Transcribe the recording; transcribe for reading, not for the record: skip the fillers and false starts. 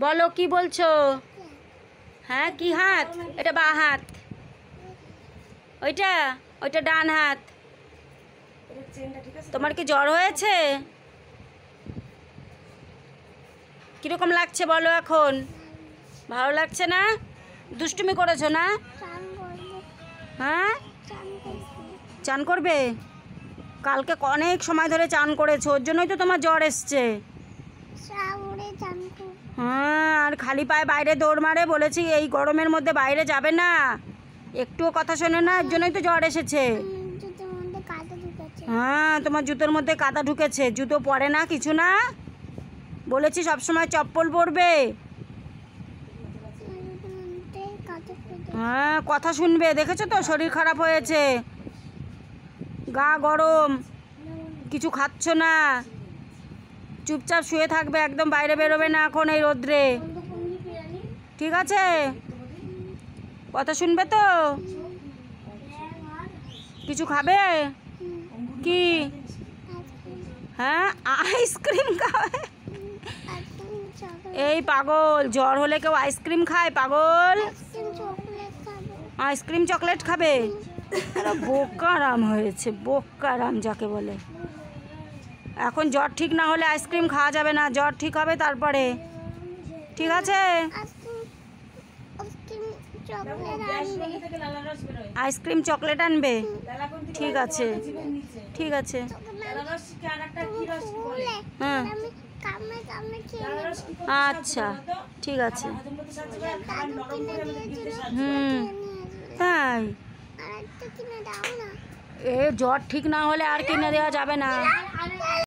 বলো কি বলছো? হ্যাঁ কি হাত? এটা বাঁ হাত, ওইটা ওইটা ডান হাত। তোমার কি জ্বর হয়েছে? কিরকম লাগছে বলো এখন? ভালো লাগছে না? দুষ্টুমি করেছো না? হ্যাঁ চান করবে? কালকে অনেক সময় ধরে চান করেছো, ওর জন্যই তো তোমার জ্বর এসছে। হ্যাঁ, আর খালি পায়ে বাইরে দৌড় মারে। বলেছি এই গরমের মধ্যে বাইরে যাবে না, একটুও কথা শোনে না, এর জন্যই তো জ্বর এসেছে। হ্যাঁ, তোমার জুতোর মধ্যে কাদা ঢুকেছে, জুতো পরে না কিছু না। বলেছি সবসময় চপ্পল পরবে। হ্যাঁ কথা শুনবে, দেখেছো তো শরীর খারাপ হয়েছে, গা গরম, কিছু খাচ্ছ না, চুপচাপ শুয়ে থাকবে, একদম বাইরে বেরোবে না এখন এই রোদ্রে, ঠিক আছে? কথা শুনবে তো? কিছু খাবে? কি? হ্যাঁ আইসক্রিম খাবে? এই পাগল, জ্বর হলে কেউ আইসক্রিম খায় পাগল? আইসক্রিম চকলেট খাবে? বোকারাম হয়েছে, বোকারাম যাকে বলে। এখন জ্বর ঠিক না হলে আইসক্রিম খাওয়া যাবে না, জ্বর ঠিক হবে তারপরে, ঠিক আছে? আইসক্রিম চকলেট আনবে? ঠিক আছে ঠিক আছে। হ্যাঁ আচ্ছা ঠিক আছে। তাই এ জ্বর ঠিক না হলে আর কিনে দেওয়া যাবে না।